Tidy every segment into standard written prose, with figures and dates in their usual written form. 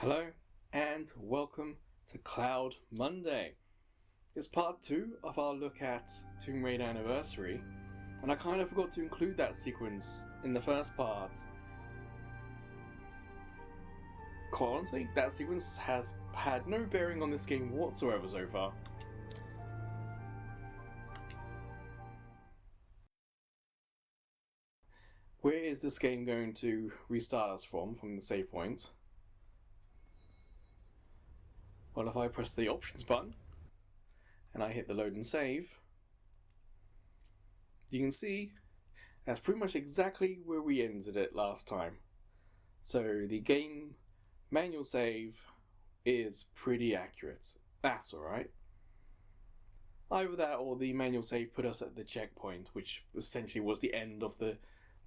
Hello and welcome to Cloud Monday. It's part 2 of our look at Tomb Raider Anniversary, and I kind of forgot to include that sequence in the first part. Quite honestly, that sequence has had no bearing on this game whatsoever so far. Where is this game going to restart us from the save point? Well, if I press the options button and I hit the load and save, you can see that's pretty much exactly where we ended it last time. So the game manual save is pretty accurate. That's alright. Either that or the manual save put us at the checkpoint, which essentially was the end of the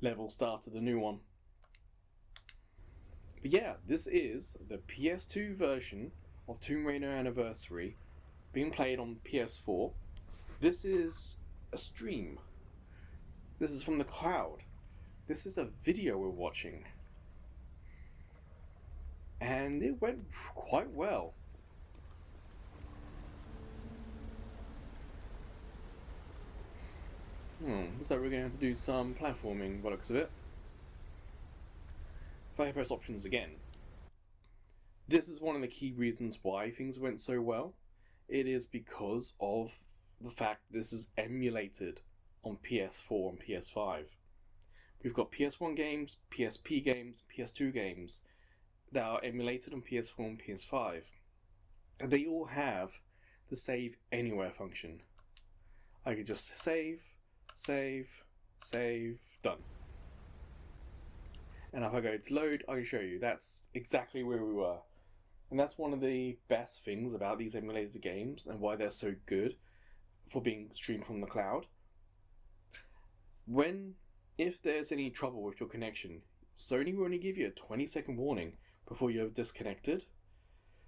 level start of the new one. But yeah, this is the PS2 version of Tomb Raider Anniversary being played on PS4. This is a stream. This is from the cloud. This is a video we're watching. And it went quite well. Looks like we're going to have to do some platforming by the looks of it. If I press options again. This is one of the key reasons why things went so well. It is because of the fact this is emulated on PS4 and PS5. We've got PS1 games, PSP games, PS2 games that are emulated on PS4 and PS5. And they all have the save anywhere function. I could just save, done. And if I go to load, I can show you that's exactly where we were. And that's one of the best things about these emulated games and why they're so good for being streamed from the cloud. If there's any trouble with your connection, Sony will only give you a 20-second warning before you're disconnected.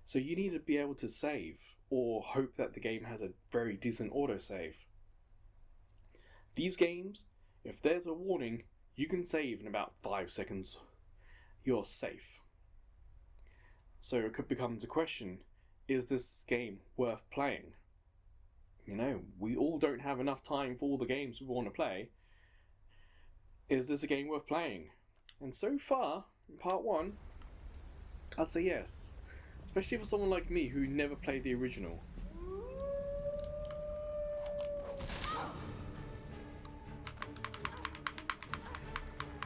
So you need to be able to save, or hope that the game has a very decent autosave. These games, if there's a warning, you can save in about 5 seconds. You're safe. So it could become the question, is this game worth playing? You know, we all don't have enough time for all the games we want to play. Is this a game worth playing? And so far, in part 1, I'd say yes. Especially for someone like me who never played the original.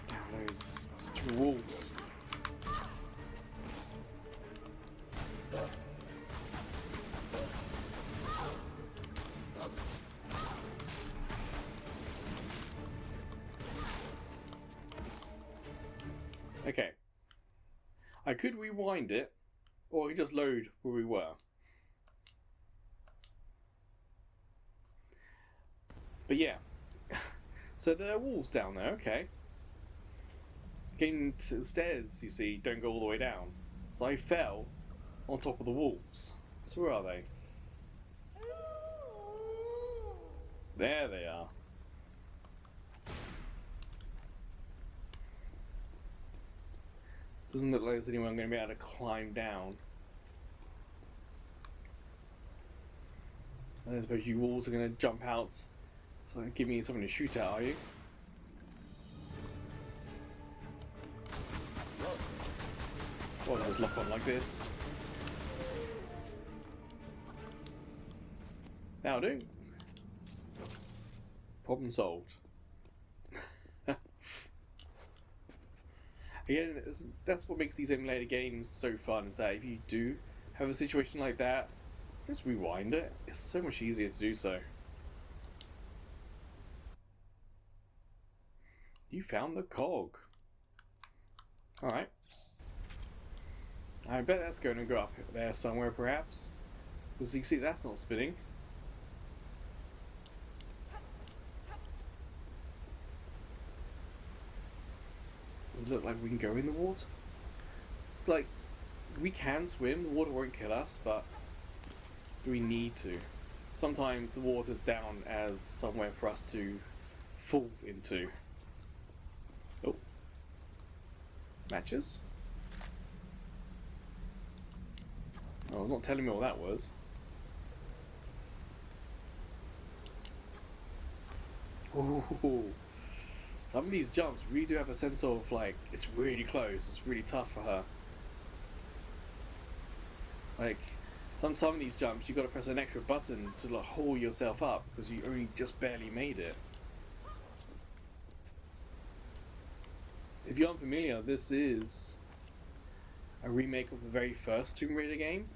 Damn those two walls. Okay. I could rewind it, or I could just load where we were. But yeah. So there are walls down there, okay. Getting to the stairs, you see, don't go all the way down. So I fell on top of the walls. So where are they? There they are. Doesn't look like there's anyone going to be able to climb down. I don't suppose you walls are going to jump out, so give me something to shoot at, are you? Well, just lock on like this. That'll do. Problem solved. Again, that's what makes these emulator games so fun, is that if you do have a situation like that, just rewind it. It's so much easier to do so. You found the cog. Alright. I bet that's going to go up there somewhere, perhaps. Because you can see that's not spinning. Does it look like we can go in the water? It's like, we can swim, the water won't kill us, but do we need to? Sometimes the water's down as somewhere for us to fall into. Oh. Matches? Oh, not telling me what that was. Ooh. Some of these jumps really do have a sense of, like, it's really close, it's really tough for her. Like, some of these jumps, you've got to press an extra button to like, haul yourself up, because you only just barely made it. If you're unfamiliar, this is a remake of the very first Tomb Raider game.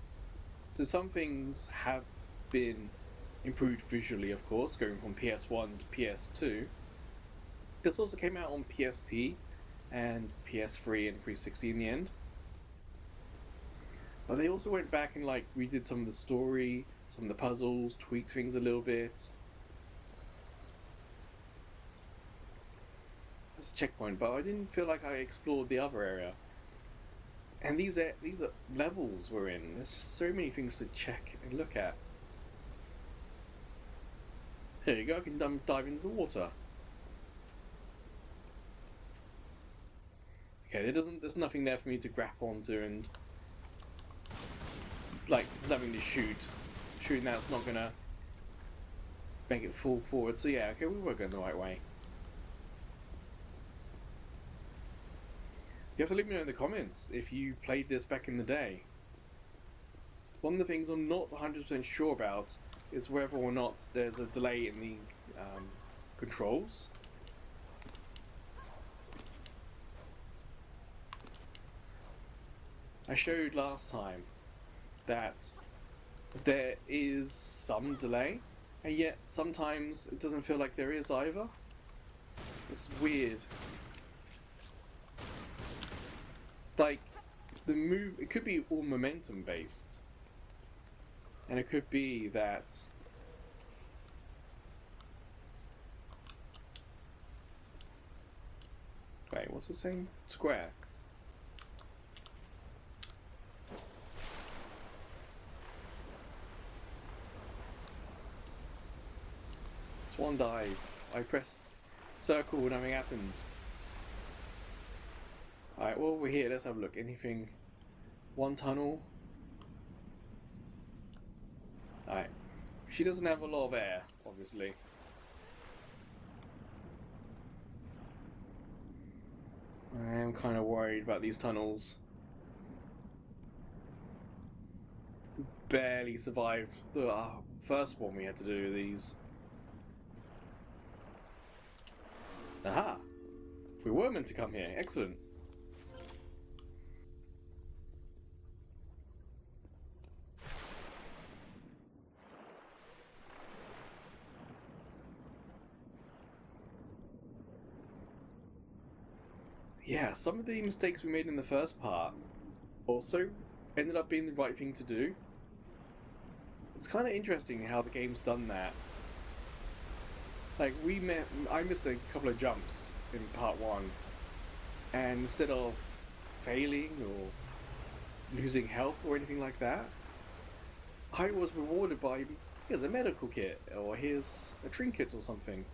So some things have been improved visually, of course, going from PS1 to PS2. This also came out on PSP and PS3 and 360 in the end. But they also went back and like redid some of the story, some of the puzzles, tweaked things a little bit. That's a checkpoint, but I didn't feel like I explored the other area. And these are levels we're in. There's just so many things to check and look at. Here you go, I can dive into the water. Okay, there's nothing there for me to grab onto and like there's nothing to shoot. Shooting that's not gonna make it fall forward. So yeah, okay, we were going the right way. You have to let me know in the comments if you played this back in the day. One of the things I'm not 100% sure about is whether or not there's a delay in the controls. I showed last time that there is some delay, and yet sometimes it doesn't feel like there is either. It's weird. Like, the move, it could be all momentum based. And it could be that wait, what's it saying? Square. Swan dive. I press circle when nothing happened. Alright, well we're here, let's have a look. Anything? One tunnel. Alright. She doesn't have a lot of air, obviously. I am kind of worried about these tunnels. Barely survived the first one we had to do these. Aha! We were meant to come here. Excellent. Yeah, some of the mistakes we made in the first part also ended up being the right thing to do. It's kind of interesting how the game's done that. Like, I missed a couple of jumps in part 1, and instead of failing or losing health or anything like that, I was rewarded by, here's a medical kit, or here's a trinket or something.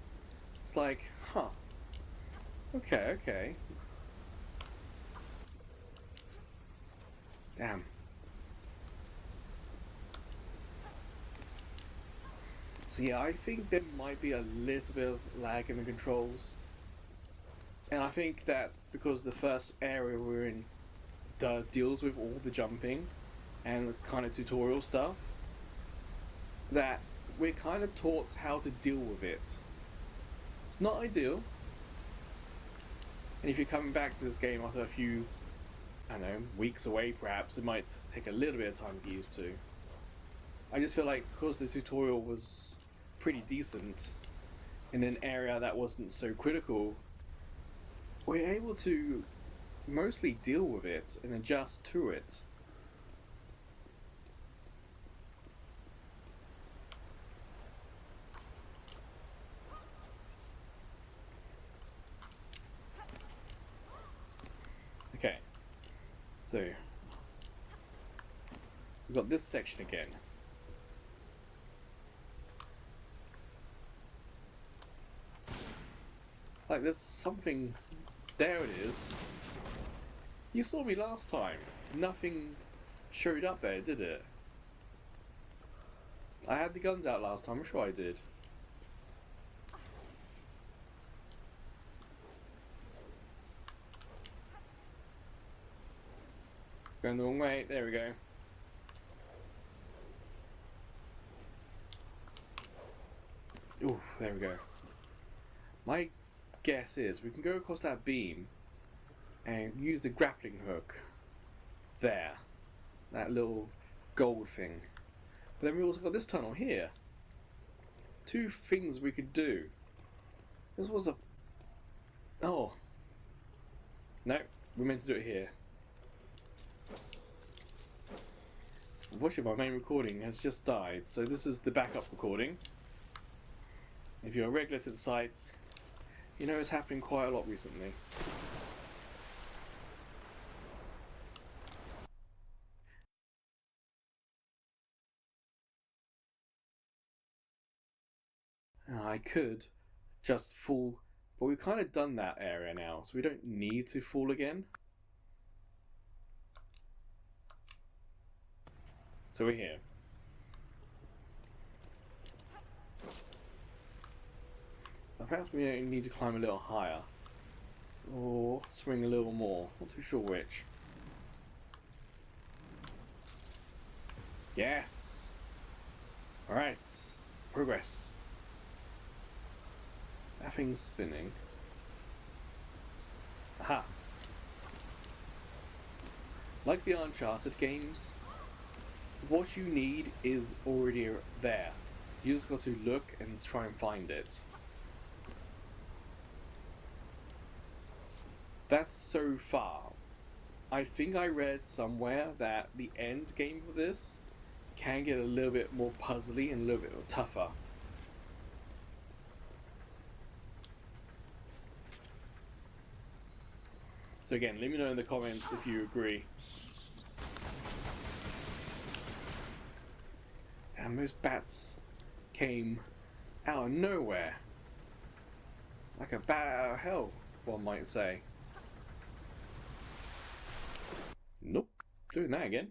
It's like, huh, okay. Damn. So yeah, I think there might be a little bit of lag in the controls. And I think that because the first area we're in deals with all the jumping and the kind of tutorial stuff, that we're kind of taught how to deal with it. It's not ideal. And if you're coming back to this game after a few, I don't know, weeks away perhaps, it might take a little bit of time to get used to. I just feel like because the tutorial was pretty decent in an area that wasn't so critical, we're able to mostly deal with it and adjust to it. Okay, so we've got this section again. Like there's something, there it is. You saw me last time. Nothing showed up there, did it? I had the guns out last time, I'm sure I did. Going the wrong way, there we go. Ooh, there we go. My guess is we can go across that beam and use the grappling hook there. That little gold thing. But then we also got this tunnel here. Two things we could do. This was a... Oh. No, we're meant to do it here. Unfortunately, my main recording has just died, so this is the backup recording. If you're a regular to the site, you know it's happening quite a lot recently. I could just fall, but we've kind of done that area now, so we don't need to fall again. So we're here. Perhaps we need to climb a little higher. Or swing a little more. Not too sure which. Yes! Alright. Progress. That thing's spinning. Aha! Like the Uncharted games, what you need is already there. You just got to look and try and find it. That's so far. I think I read somewhere that the end game for this can get a little bit more puzzly and a little bit tougher. So again, let me know in the comments if you agree. Damn, those bats came out of nowhere. Like a bat out of hell, one might say. Nope, doing that again.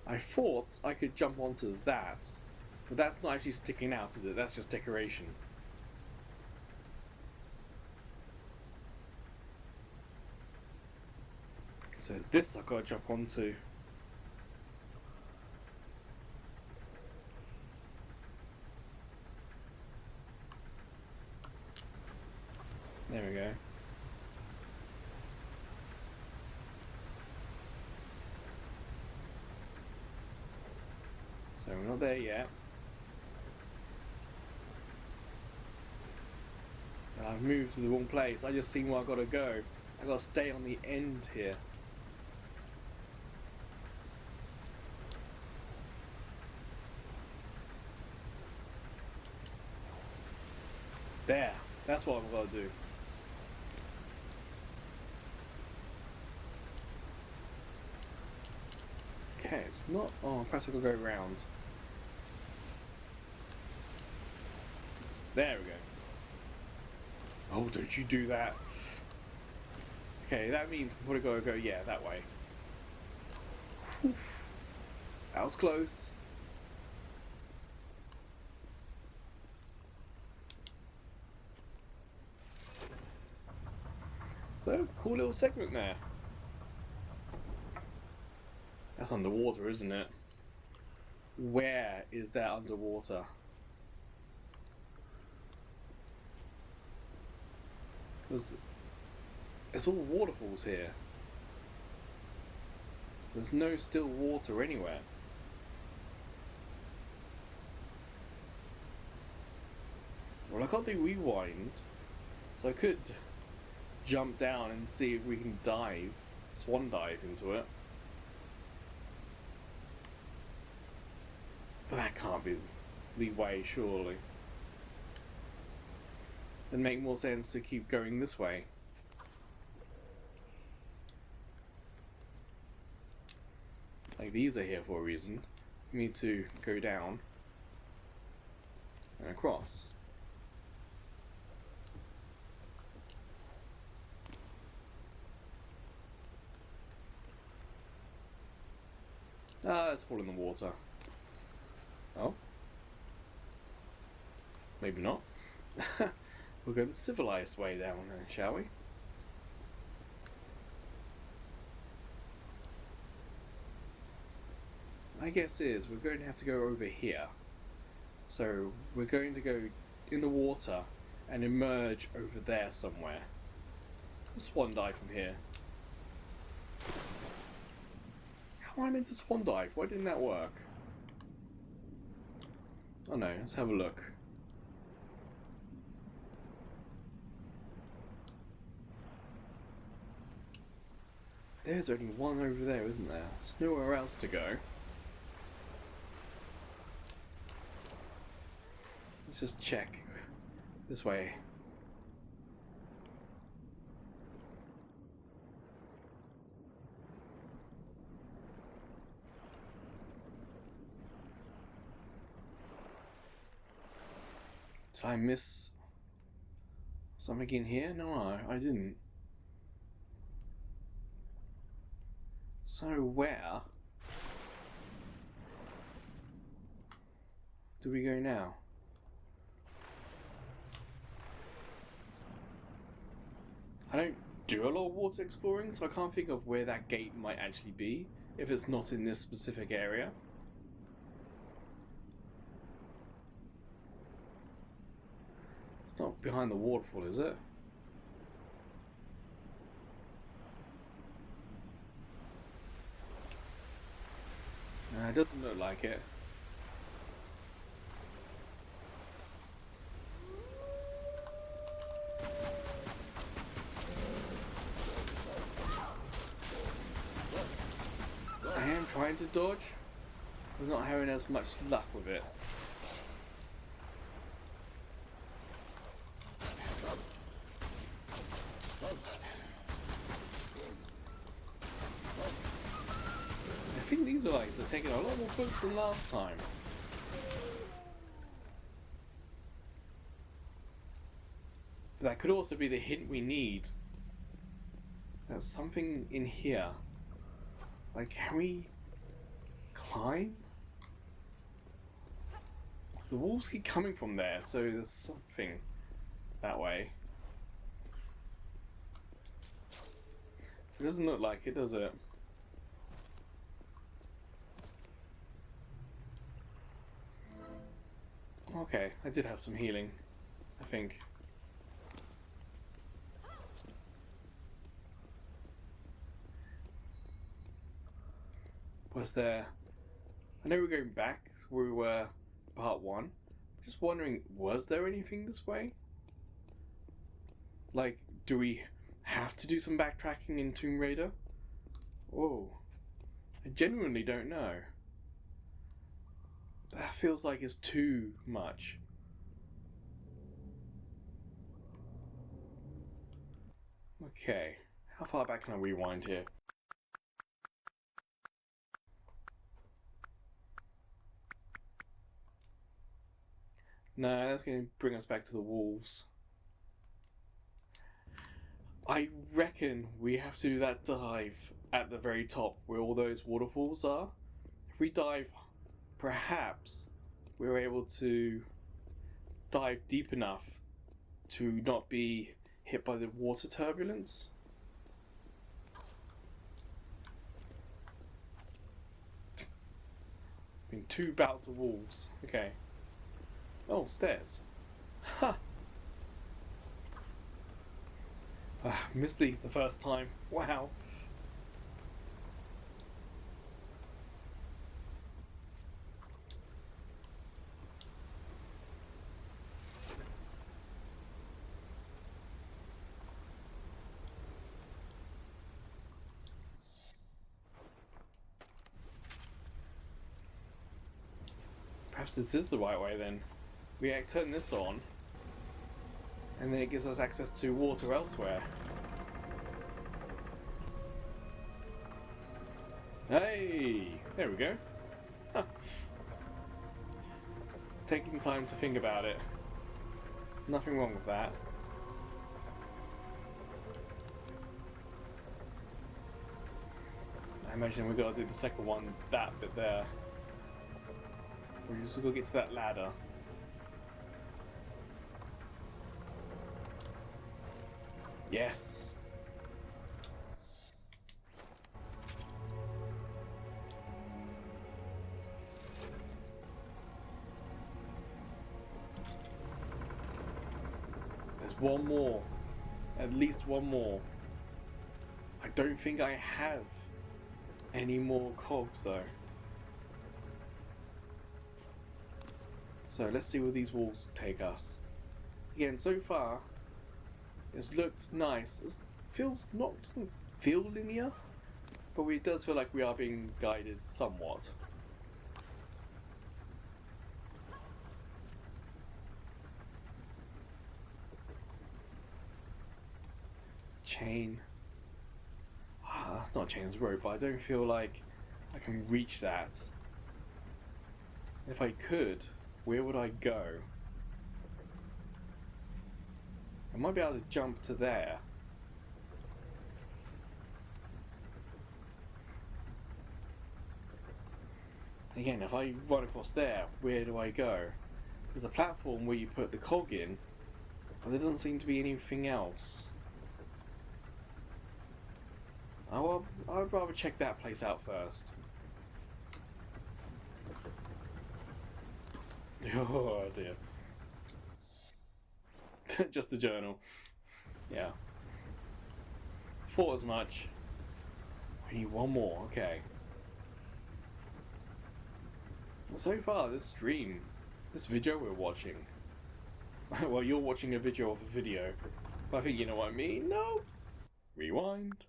I thought I could jump onto that, but that's not actually sticking out, is it? That's just decoration. So this I've got to jump onto. There we go. So we're not there yet. I've moved to the wrong place. I just seen where I've got to go. I've got to stay on the end here. There. That's what I've got to do. Okay, it's not... Oh, perhaps I could go round. There we go. Oh, don't you do that. Okay, that means we've got to go, yeah, that way. Whew. That was close. So, cool little segment there. That's underwater, isn't it? Where is that underwater? It's all waterfalls here. There's no still water anywhere. Well, I got the rewind, so I could jump down and see if we can dive, swan dive into it. But that can't be the way, surely. It'd make more sense to keep going this way. Like, these are here for a reason. For me to go down and across. Ah, let's fall in the water. Oh. Maybe not. We'll go the civilized way down then, shall we? My guess is we're going to have to go over here. So we're going to go in the water and emerge over there somewhere. Swan dive from here. How am I meant to swan dive? Why didn't that work? Oh no, let's have a look. There's only one over there, isn't there? There's nowhere else to go. Let's just check this way. Did I miss something in here? No, I didn't. So where do we go now? I don't do a lot of water exploring, so I can't think of where that gate might actually be if it's not in this specific area. It's not behind the waterfall, is it? It doesn't look like it. I am trying to dodge, but not having as much luck with it. I think these are taking a lot more books than last time. But that could also be the hint we need. There's something in here. Like, can we climb? The walls keep coming from there, so there's something that way. It doesn't look like it, does it? Okay, I did have some healing, I think. Was there... I know we're going back to where we were part 1. Just wondering, was there anything this way? Like, do we have to do some backtracking in Tomb Raider? Oh, I genuinely don't know. That feels like it's too much. Okay, how far back can I rewind here? No, that's going to bring us back to the walls. I reckon we have to do that dive at the very top where all those waterfalls are. If we dive, perhaps we're able to dive deep enough to not be hit by the water turbulence. I mean, 2 bouts of walls. Okay. Oh, stairs. Ha! Missed these the first time. Wow. Perhaps this is the right way then. We turn this on, and then it gives us access to water elsewhere. Hey! There we go. Huh. Taking time to think about it. There's nothing wrong with that. imagine we've got to do the second one, that bit there. We just got to get to that ladder. Yes. There's one more. At least one more. I don't think I have any more cogs though. So let's see where these walls take us. Again, so far, it's looked nice. It doesn't feel linear, but it does feel like we are being guided somewhat. Chain. That's not a chain, it's rope, but I don't feel like I can reach that. If I could, where would I go? I might be able to jump to there. Again, if I run across there, where do I go? There's a platform where you put the cog in, but there doesn't seem to be anything else. I'd rather check that place out first. Oh dear. Just the journal. Yeah. Thought as much. We need one more, okay. Well, so far, this stream, this video we're watching. Well, you're watching a video of a video. But I think you know what I mean. No! Rewind.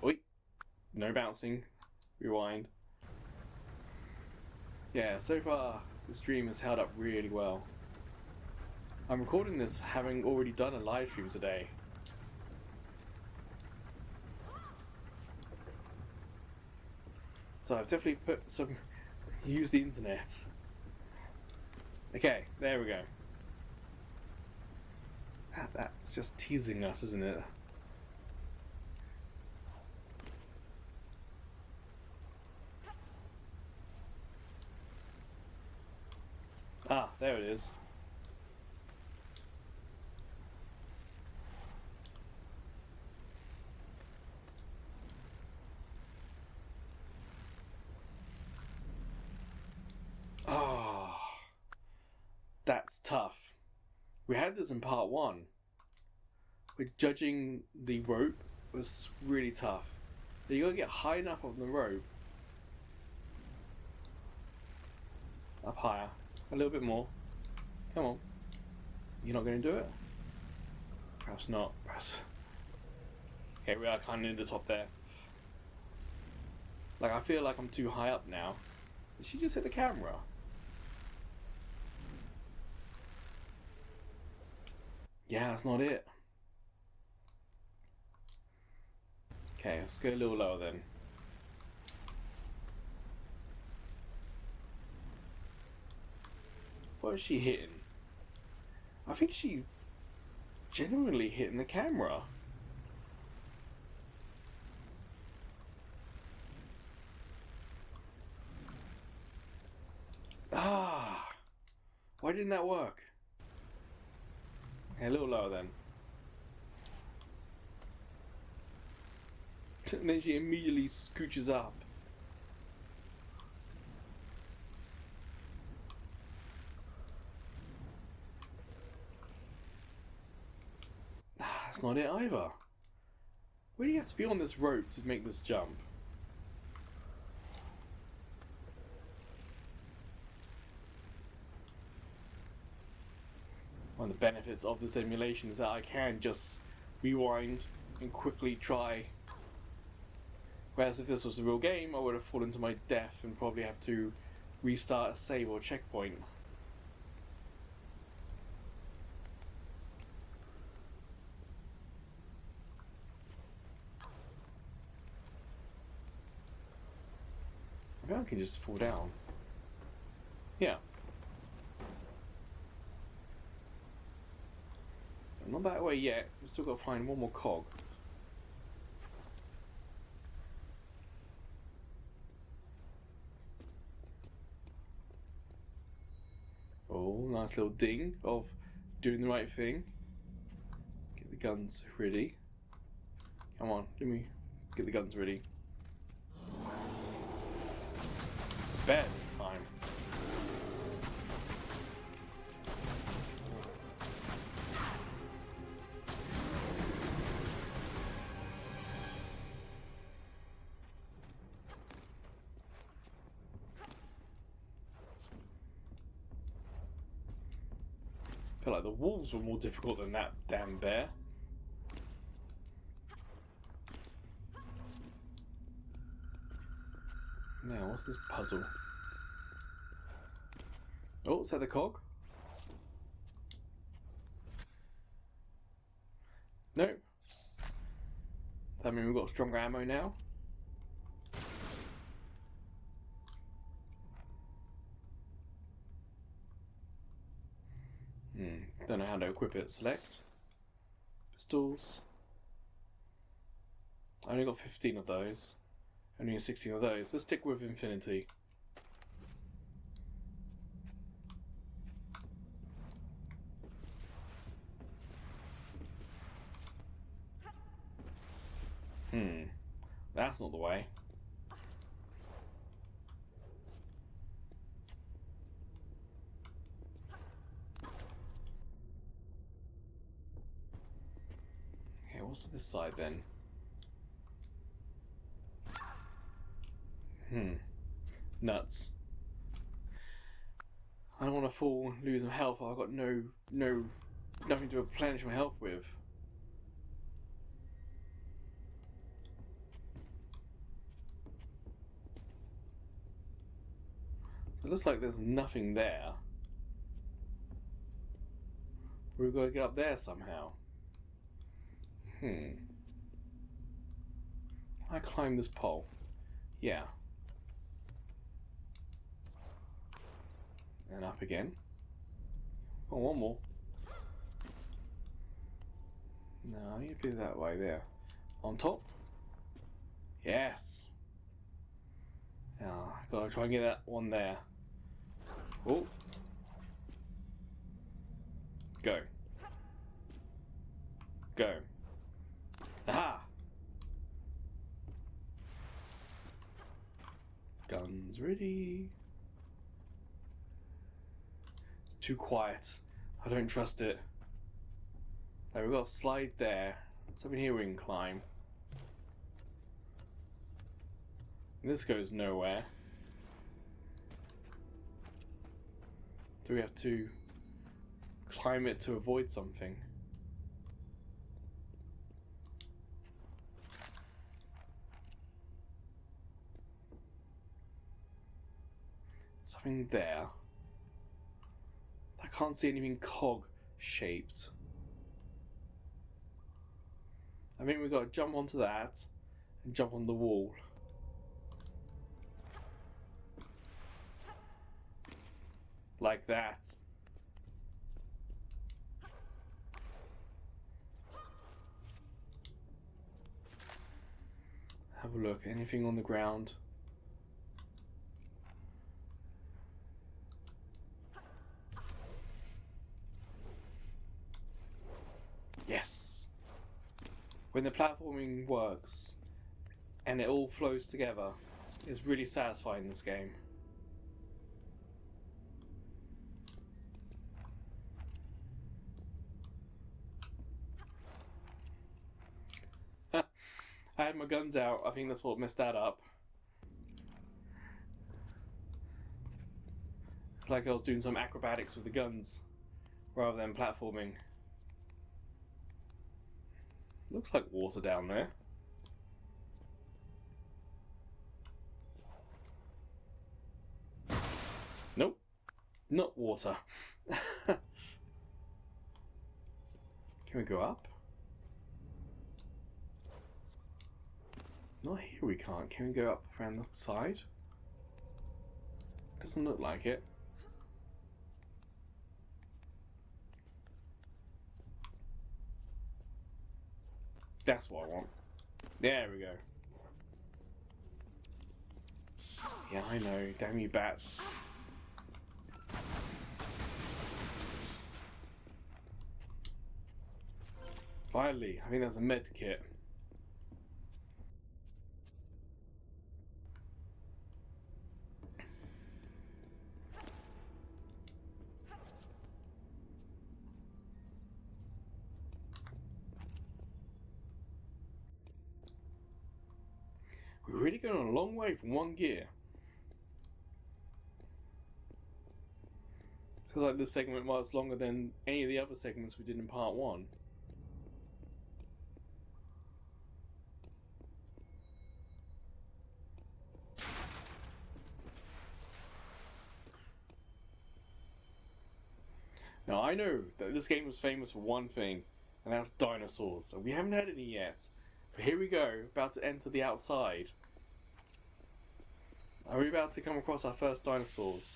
Oi. No bouncing. Rewind. Yeah, so far, the stream has held up really well. I'm recording this having already done a live stream today. So I've definitely used the internet. Okay, there we go. That's just teasing us, isn't it? Ah, there it is. Ah, that's tough. We had this in part 1. With judging the rope was really tough. You gotta get high enough on the rope. Up higher. A little bit more. Come on. You're not going to do it? Perhaps not. Perhaps. Okay, we are kind of near the top there. Like, I feel like I'm too high up now. Did she just hit the camera? Yeah, that's not it. Okay, let's go a little lower then. What is she hitting? I think she's genuinely hitting the camera. Ah! Why didn't that work? Okay, a little lower then. And then she immediately scooches up. That's not it either. Where do you have to be on this rope to make this jump? One of the benefits of this emulation is that I can just rewind and quickly try. Whereas if this was a real game, I would have fallen to my death and probably have to restart a save or checkpoint. Maybe I can just fall down. Yeah. Not that way yet. We've still got to find one more cog. nice little ding of doing the right thing. Get the guns ready. Come on, let me get the guns ready. Bear this time. I feel like the walls were more difficult than that damn bear. Now, what's this puzzle? Oh, is that the cog? No. Does that mean we've got stronger ammo now? Don't know how to equip it. Select. Pistols. I only got 15 of those. Only 16 of those. Let's stick with infinity. That's not the way. Okay, what's this side then? Nuts. I don't want to fall, lose some health. I've got nothing to replenish my health with. It looks like there's nothing there. We've got to get up there somehow. I climb this pole. Yeah. And up again. Oh, one more. No, I need to be that way there. On top? Yes. Now, I've got to try and get that one there. Oh. Go. Go. Aha! Guns ready. It's too quiet. I don't trust it. Now we've got a slide there. Something here we can climb. And this goes nowhere. Do we have to climb it to avoid something? Something there. I can't see anything cog shaped. I think we've got to jump onto that and jump on the wall. Like that. Have a look. Anything on the ground? Yes. When the platforming works and it all flows together, it's really satisfying in this game. I had my guns out. I think that's what messed that up. Like I was doing some acrobatics with the guns rather than platforming. Looks like water down there. Nope. Not water. Can we go up? Not here we can't. Can we go up around the side? Doesn't look like it. That's what I want. There we go. Yeah, I know. Damn you bats. Finally, I think that's a med kit. We're really going a long way from one gear. Feels like this segment was longer than any of the other segments we did in part 1. Now I know that this game was famous for one thing, and that's dinosaurs, and we haven't had any yet. But here we go, about to enter the outside. Are we about to come across our first dinosaurs?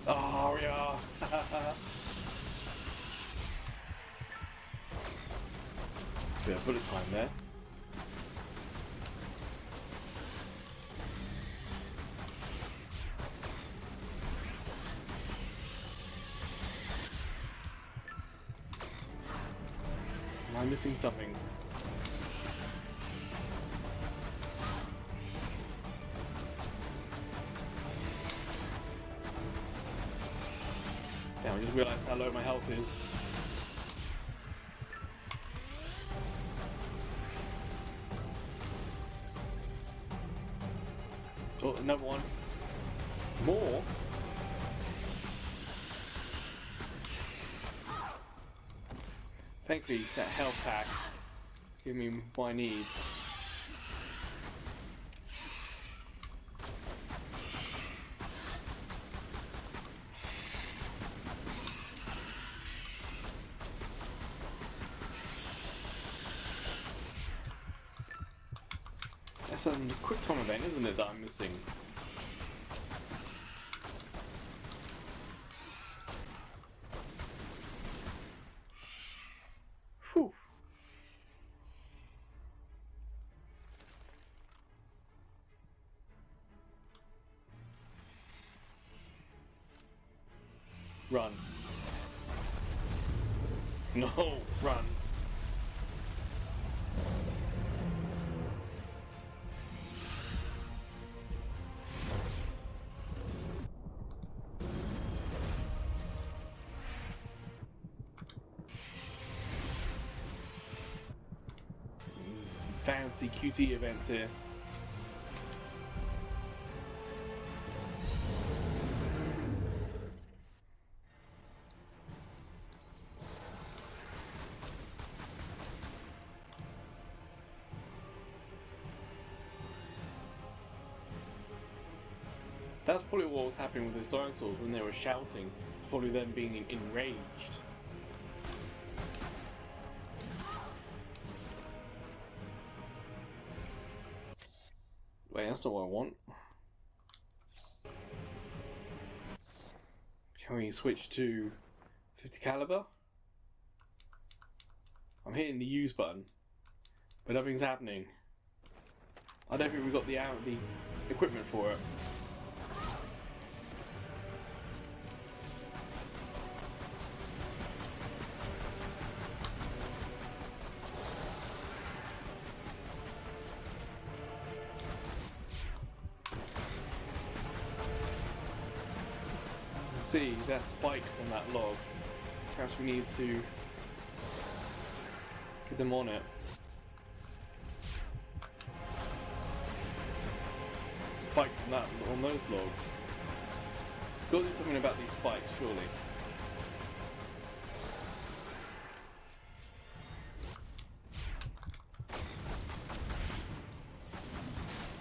Oh, we are! Bit of bullet time there. Am I missing something? Damn, I just realised how low my health is. Oh, another one. More? Thankfully, that health pack gave me what I need. That's a quick time event, isn't it, that I'm missing? Whew. Run. No, run. Fancy QT events here. That's probably what was happening with those dinosaurs when they were shouting. Probably them being enraged. Wait, that's not what I want. Can we switch to 50 caliber? I'm hitting the use button, but nothing's happening. I don't think we got the equipment for it. See, there's spikes on that log. Perhaps we need to get them on it. Spikes on those logs. It's got to do something about these spikes, surely.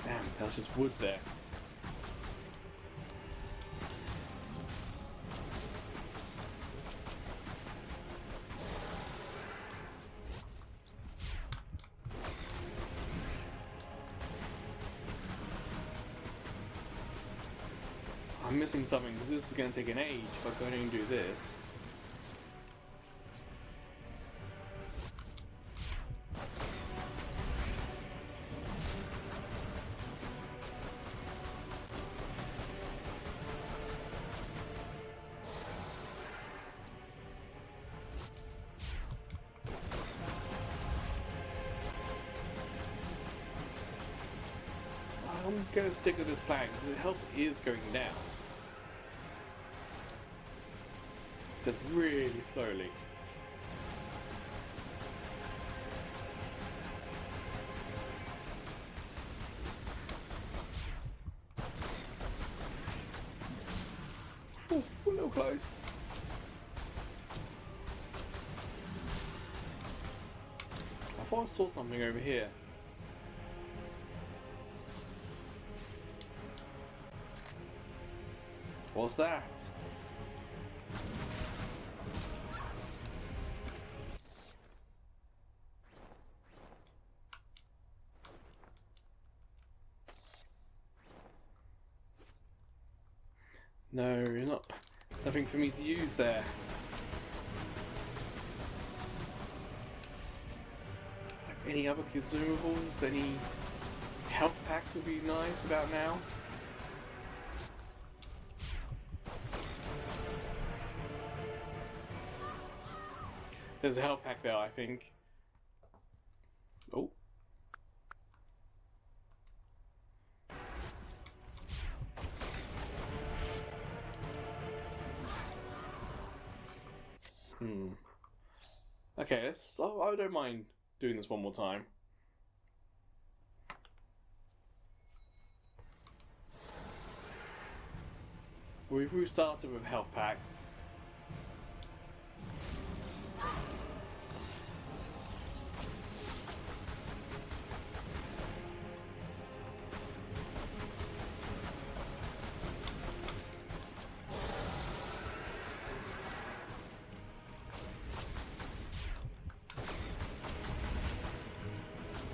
Damn, that's just wood there. I'm missing something, because this is going to take an age if I go in and do this. I'm going to stick with this plan because the health is going down. Just really slowly. Ooh, a little close. I thought I saw something over here. What's that? No, you're not. Nothing for me to use there. Any other consumables? Any health packs would be nice about now. There's a health pack there, I think. Oh. Okay, let's. I don't mind doing this one more time. We've restarted with health packs.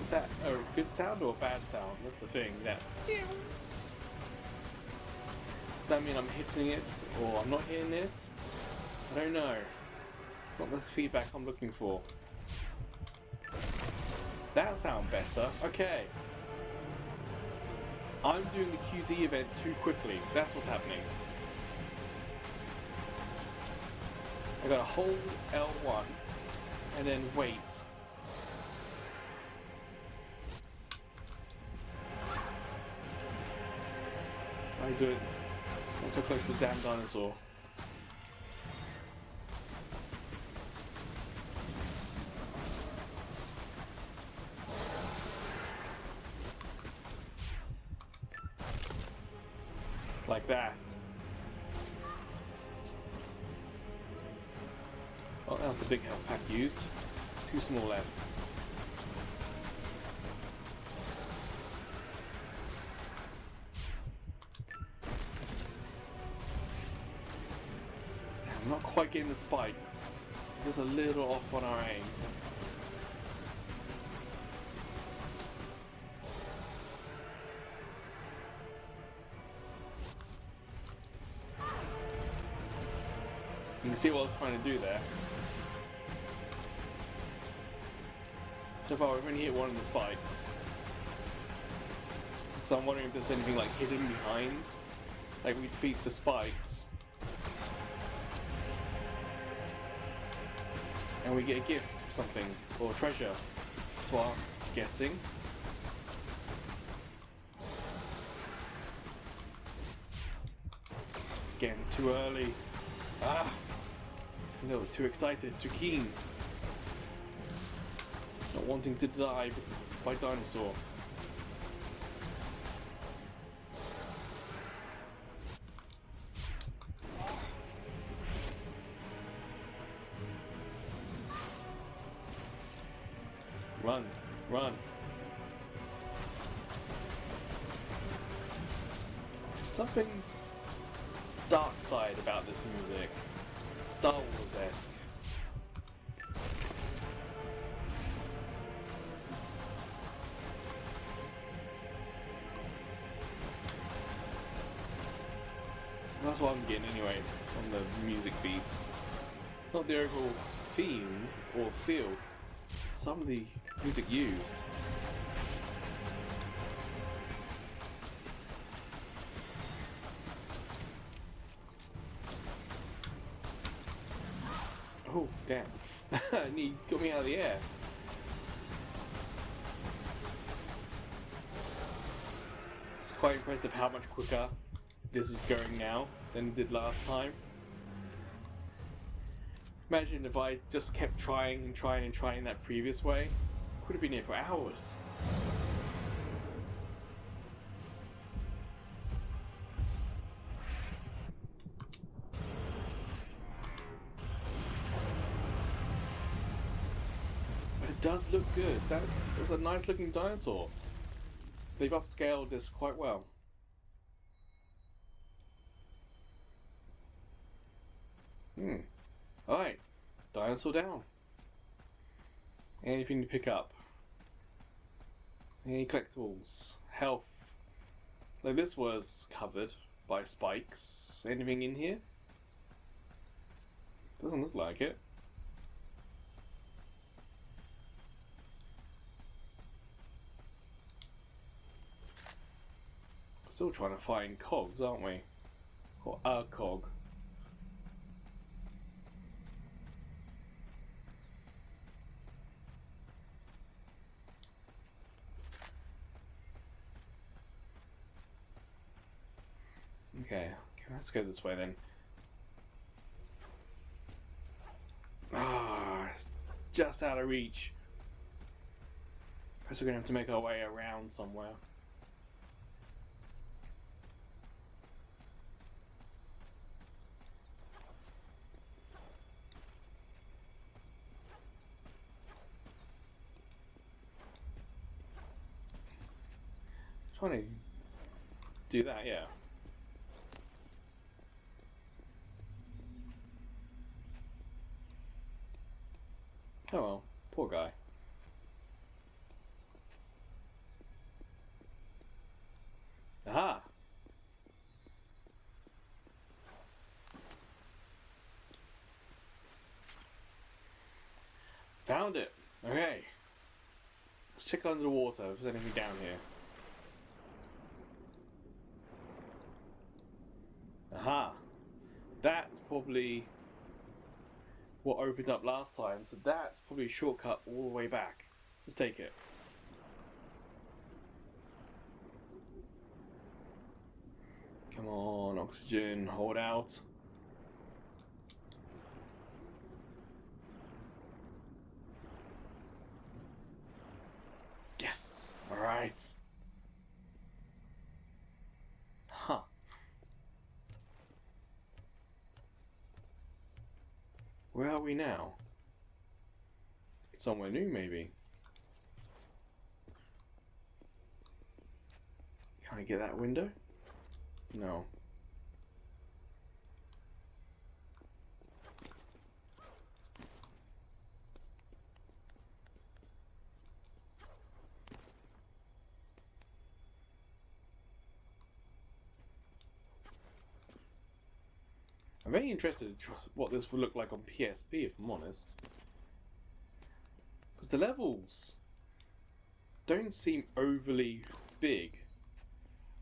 Is that a good sound or a bad sound? That's the thing. That. Does that mean I'm hitting it or I'm not hitting it? I don't know. Not the feedback I'm looking for. That sound better. Okay. I'm doing the QT event too quickly. That's what's happening. I gotta hold L1 and then wait. I do it. I'm so close to the damn dinosaur. Like that. Oh, that was the big health pack used. 2 small left. I'm not quite getting the spikes. Just a little off on our aim. You can see what I was trying to do there. So far we've only hit one of the spikes. So I'm wondering if there's anything like hidden behind. Like we defeat the spikes. And we get a gift or something, or treasure. That's what I'm guessing. Again, too early. Ah! A little too excited, too keen. Not wanting to die by dinosaur. Run, run. Something dark side about this music. Star Wars-esque. That's what I'm getting anyway, from the music beats. Not the overall theme or feel. Some of the music used. Oh, damn. He got me out of the air. It's quite impressive how much quicker this is going now than it did last time. Imagine if I just kept trying and trying and trying that previous way. Could have been here for hours. But it does look good. That's a nice looking dinosaur. They've upscaled this quite well. Alright, dinosaur down. Anything to pick up? Any collectibles? Health. Like this was covered by spikes. Anything in here? Doesn't look like it. Still trying to find cogs, aren't we? Or a cog. Okay, let's go this way then. Just out of reach. Guess we're gonna have to make our way around somewhere. Trying to do that, yeah. Oh well, poor guy. Aha! Found it! Okay. Let's check under the water if there's anything down here. Aha! That's probably what opened up last time, so that's probably a shortcut all the way back. Let's take it. Come on, oxygen, hold out. Yes! Alright. Huh. Where are we now? Somewhere new, maybe. Can I get that window? No. I'm very interested in what this would look like on PSP, if I'm honest. Because the levels don't seem overly big.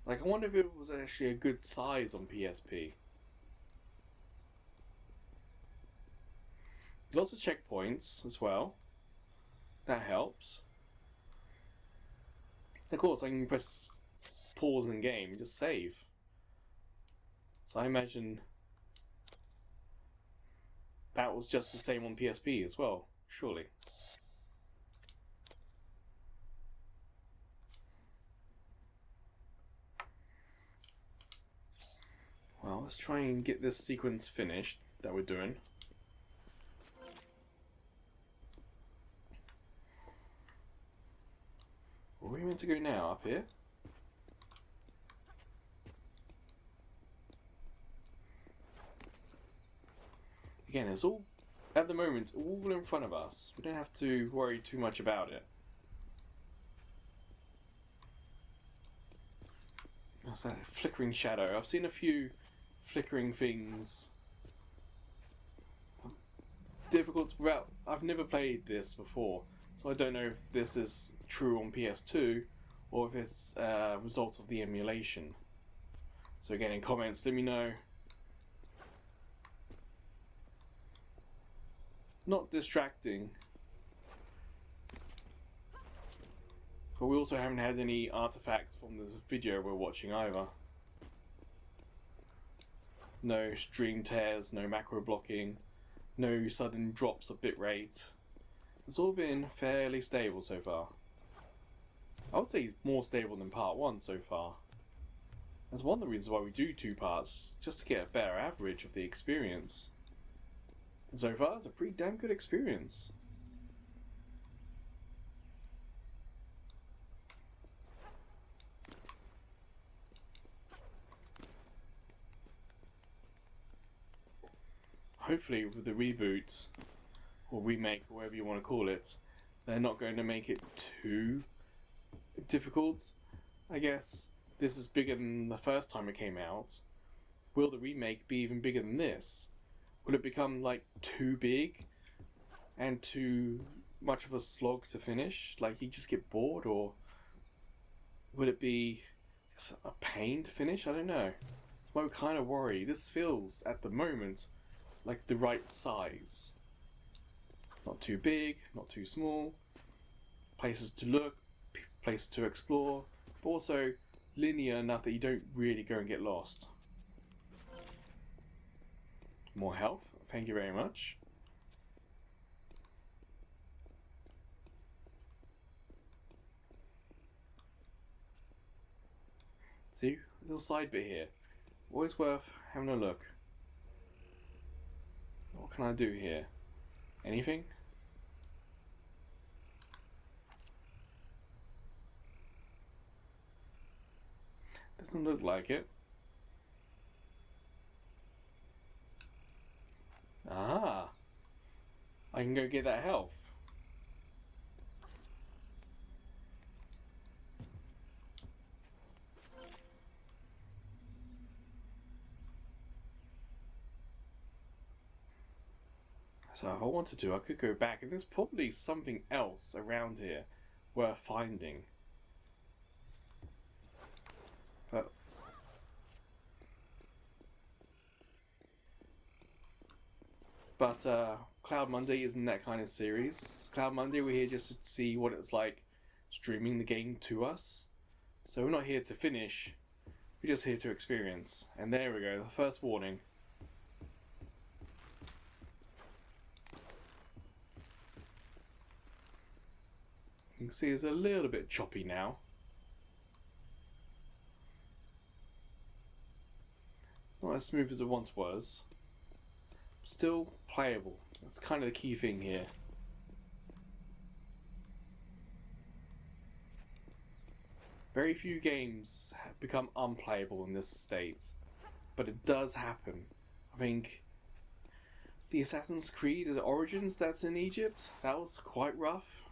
Like, I wonder if it was actually a good size on PSP. Lots of checkpoints as well. That helps. Of course, I can press pause in game and just save. So I imagine that was just the same on PSP as well, surely. Well, let's try and get this sequence finished that we're doing. Where are we meant to go now? Up here? Again, it's all, at the moment, all in front of us. We don't have to worry too much about it. What's that? Flickering shadow. I've seen a few flickering things. Difficult to, well, I've never played this before, so I don't know if this is true on PS2 or if it's a result of the emulation. So again, in comments, let me know. Not distracting. But we also haven't had any artifacts from the video we're watching either. No stream tears, no macro blocking, no sudden drops of bitrate. It's all been fairly stable so far. I would say more stable than part 1 so far. That's one of the reasons why we do 2 parts, just to get a better average of the experience. And so far, it's a pretty damn good experience. Hopefully with the reboot, or remake, or whatever you want to call it, they're not going to make it too difficult. I guess this is bigger than the first time it came out. Will the remake be even bigger than this? Will it become like too big and too much of a slog to finish? Like you just get bored, or would it be just a pain to finish? I don't know. That's why I kind of worry. This feels at the moment like the right size. Not too big, not too small. Places to look, places to explore, but also linear enough that you don't really go and get lost. More health, thank you very much. See, a little side bit here. Always worth having a look. What can I do here? Anything? Doesn't look like it. Ah, I can go get that health. So if I wanted to, I could go back, and there's probably something else around here worth finding. But Cloud Monday isn't that kind of series. Cloud Monday, we're here just to see what it's like streaming the game to us. So we're not here to finish, we're just here to experience. And there we go, the first warning. You can see it's a little bit choppy now. Not as smooth as it once was. Still playable. That's kind of the key thing here. Very few games become unplayable in this state, but it does happen. I think the Assassin's Creed Origins that's in Egypt, that was quite rough.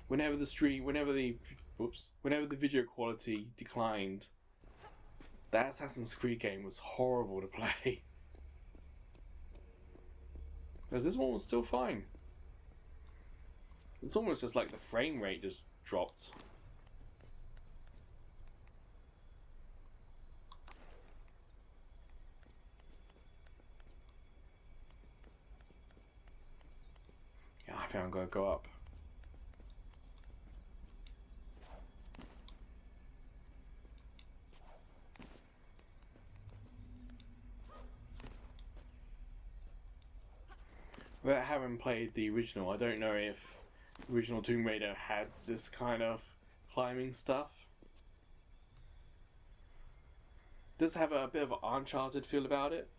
Whenever the video quality declined, that Assassin's Creed game was horrible to play. Whereas this one was still fine. It's almost just like the frame rate just dropped. Yeah, I think I'm gonna go up. Without having played the original, I don't know if the original Tomb Raider had this kind of climbing stuff. It does have a bit of an Uncharted feel about it.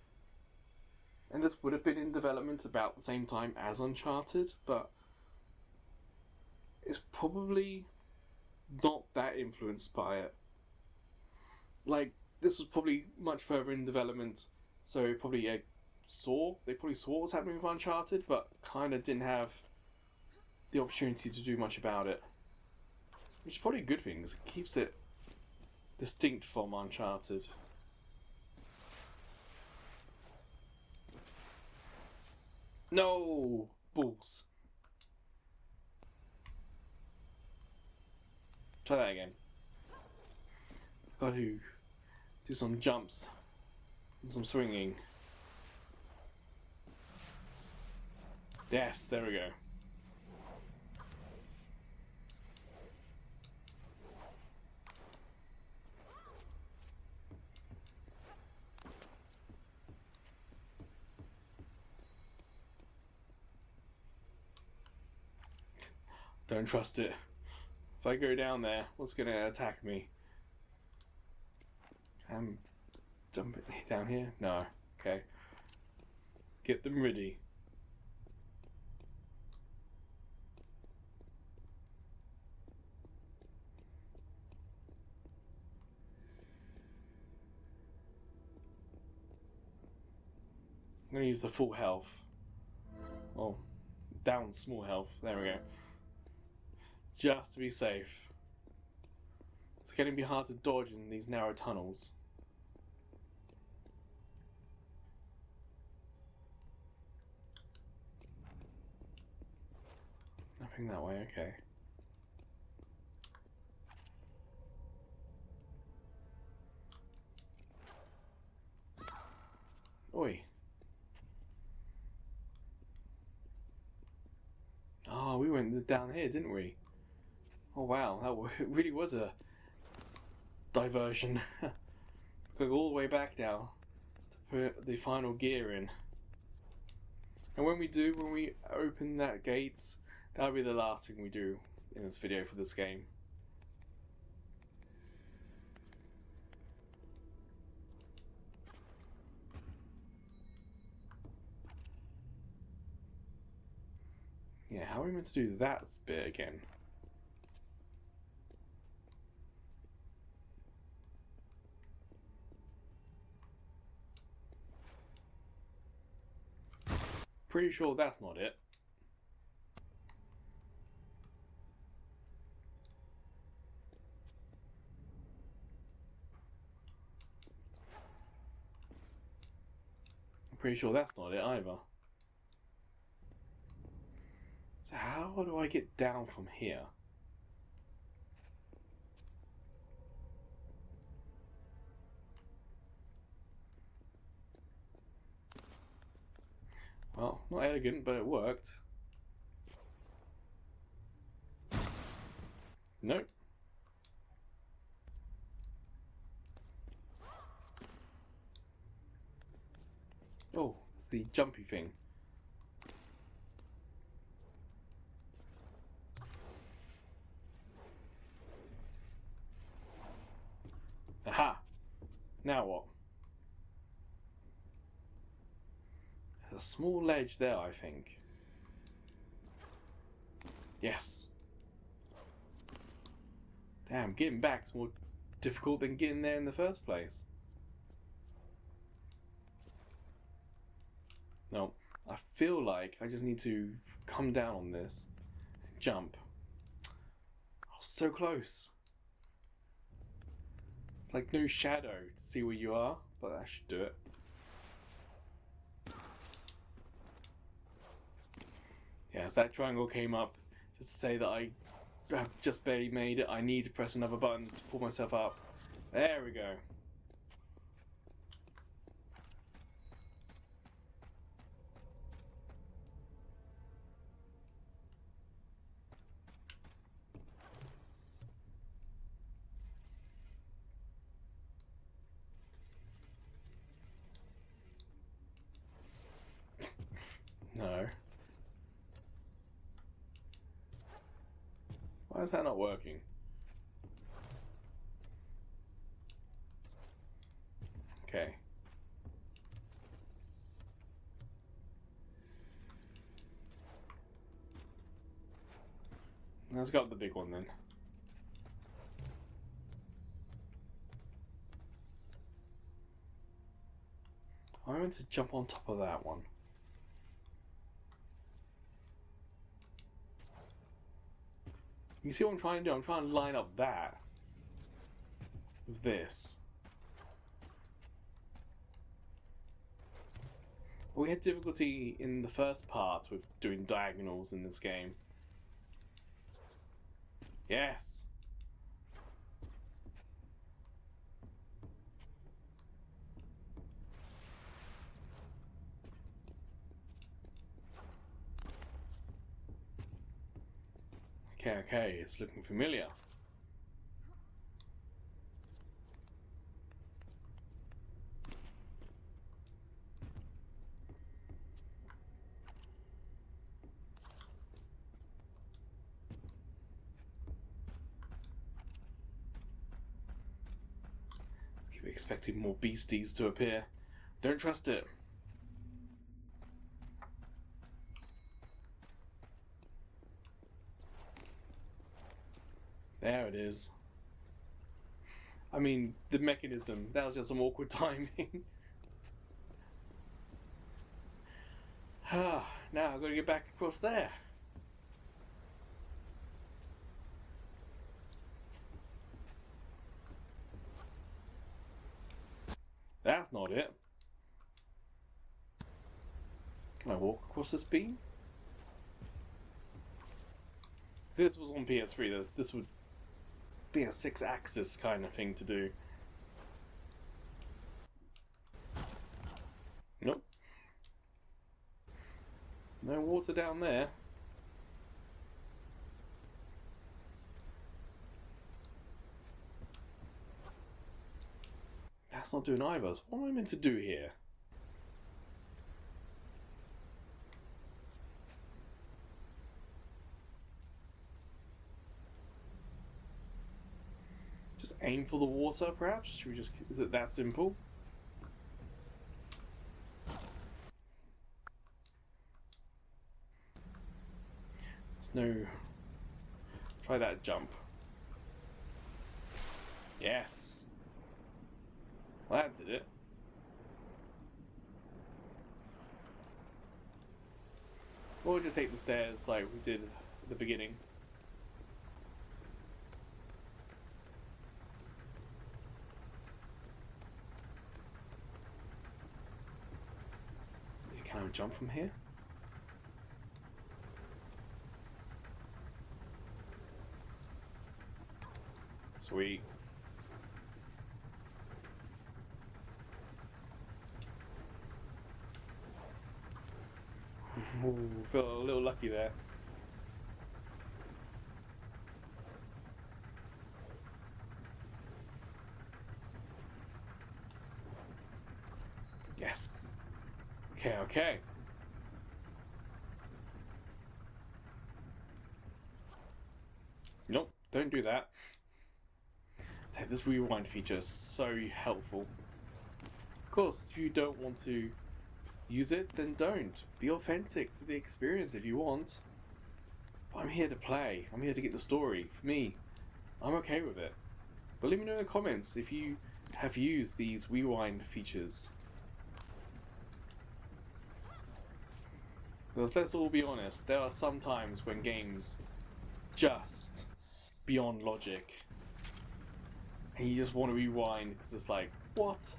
And this would have been in development about the same time as Uncharted, but it's probably not that influenced by it. Like, this was probably much further in development, so probably they probably saw what was happening with Uncharted, but kind of didn't have the opportunity to do much about it. Which is probably a good thing, because it keeps it distinct from Uncharted. No! Balls. Try that again. Got to do some jumps and some swinging. Yes, there we go. Don't trust it. If I go down there, what's going to attack me? Jump it down here? No. Okay. Get them ready. I'm going to use the full health. Oh, down small health. There we go. Just to be safe. It's going to be hard to dodge in these narrow tunnels. Nothing that way, okay. Oi. Oh, we went down here, didn't we? Oh wow, that really was a diversion. Go all the way back now to put the final gear in. And when we open that gates, that'll be the last thing we do in this video for this game. Yeah, how are we meant to do that bit again? Pretty sure that's not it. I'm pretty sure that's not it either. So how do I get down from here? Well, not elegant, but it worked. Nope. Oh, it's the jumpy thing. Aha! Now what? There's a small ledge there, I think. Yes! Damn, getting back's more difficult than getting there in the first place. No, I feel like I just need to come down on this and jump. Oh, so close. It's like no shadow to see where you are, but I should do it. Yeah, as that triangle came up, just to say that I have just barely made it, I need to press another button to pull myself up. There we go. No. Why is that not working? Okay. Let's go up the big one then. I meant to jump on top of that one. You see what I'm trying to do? I'm trying to line up that with this. We had difficulty in the first part with doing diagonals in this game. Yes! Okay, it's looking familiar. expecting more beasties to appear. Don't trust it. There it is. I mean, the mechanism, that was just some awkward timing. Now I've got to get back across there. That's not it. Can I walk across this beam? If this was on PS3, this would be a 6-axis kind of thing to do. Nope. No water down there. That's not doing either. So what am I meant to do here? Just aim for the water, perhaps? Should we just... Is it that simple? There's no... Try that jump. Yes! Well, that did it. Or we'll just take the stairs like we did at the beginning. Can I jump from here? Sweet. Ooh, feel a little lucky there. Yes. Okay. Nope, don't do that. This rewind feature is so helpful. Of course, if you don't want to use it, then don't. Be authentic to the experience if you want. But I'm here to play. I'm here to get the story. For me, I'm okay with it. But let me know in the comments if you have used these rewind features. Because let's all be honest, there are some times when games just beyond logic. And you just want to rewind because it's like, what?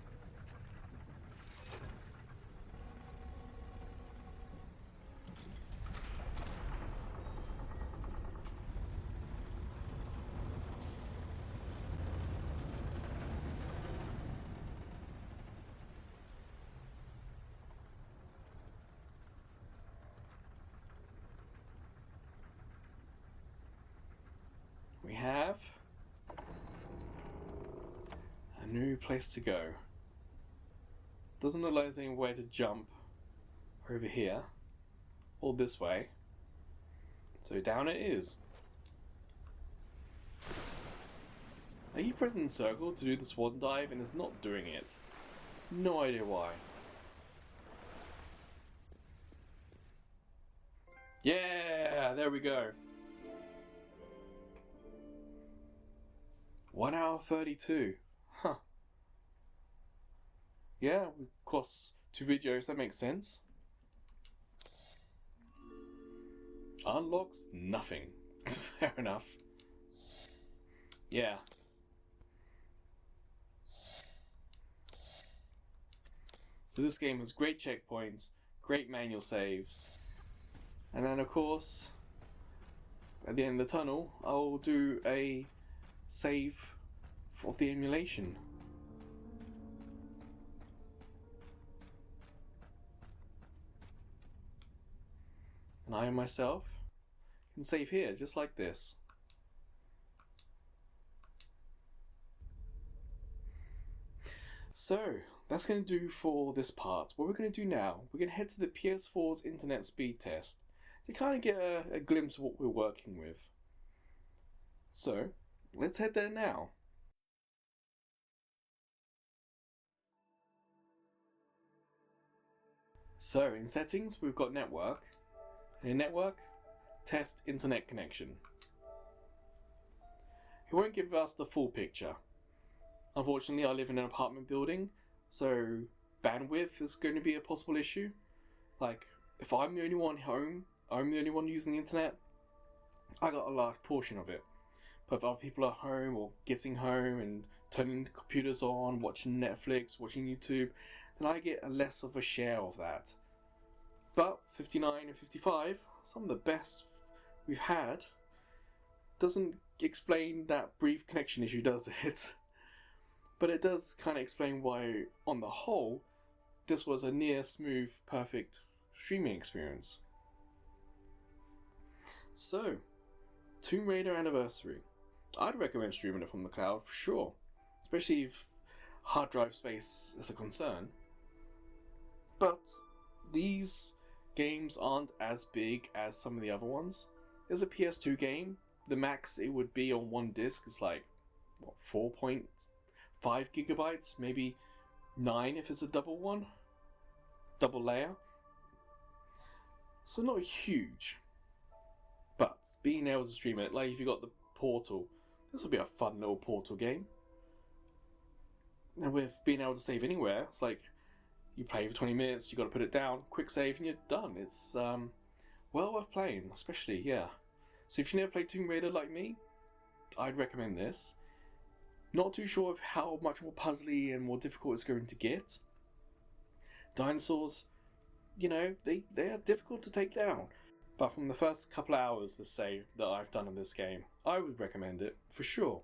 We have a new place to go. Doesn't look like there's anywhere to jump over here or this way. So down it is. Are you pressing circle to do the swan dive and it's not doing it? No idea why. Yeah, there we go. 1 hour 32. Huh. Yeah, across 2 videos, that makes sense. Unlocks nothing. Fair enough. Yeah. So this game has great checkpoints, great manual saves. And then of course, at the end of the tunnel, I'll do a save of the emulation. And I myself can save here, just like this. So, that's going to do for this part. What we're going to do now, we're going to head to the PS4's internet speed test to kind of get a glimpse of what we're working with. So, let's head there now. So in settings, we've got network. And in network, test internet connection. It won't give us the full picture. Unfortunately, I live in an apartment building, so bandwidth is going to be a possible issue. Like, if I'm the only one home, I'm the only one using the internet, I got a large portion of it. But if other people are home or getting home and turning the computers on, watching Netflix, watching YouTube, then I get a less of a share of that. But 59 and 55, some of the best we've had, doesn't explain that brief connection issue, does it? But it does kind of explain why, on the whole, this was a near smooth, perfect streaming experience. So, Tomb Raider Anniversary. I'd recommend streaming it from the cloud for sure, especially if hard drive space is a concern. But these games aren't as big as some of the other ones. There's a PS2 game, the max it would be on one disc is like, 4.5 gigabytes, maybe 9 if it's a double layer. So not huge, but being able to stream it, like if you got the Portal, this will be a fun little Portal game. And with being able to save anywhere, it's like you play for 20 minutes, you got to put it down, quick save, and you're done. It's well worth playing, especially, yeah. So if you never played Tomb Raider like me, I'd recommend this. Not too sure of how much more puzzly and more difficult it's going to get. Dinosaurs, you know, they are difficult to take down. But from the first couple of hours, let's say, that I've done in this game, I would recommend it for sure.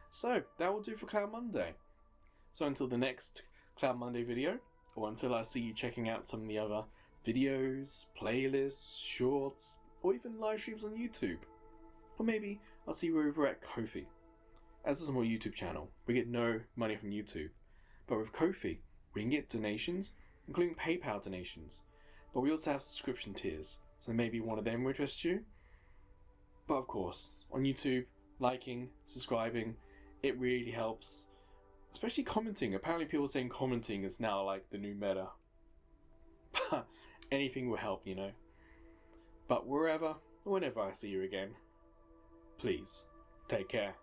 So, that will do for Cloud Monday. So until the next Cloud Monday video, or until I see you checking out some of the other videos, playlists, shorts, or even live streams on YouTube. Or maybe I'll see you over at Ko-fi. As a small YouTube channel, we get no money from YouTube. But with Ko-fi, we can get donations, including PayPal donations. But we also have subscription tiers, so maybe one of them will interest you. But of course, on YouTube, liking, subscribing, it really helps. Especially commenting. Apparently people are saying commenting is now like the new meta. Anything will help, you know. But wherever, whenever I see you again, please, take care.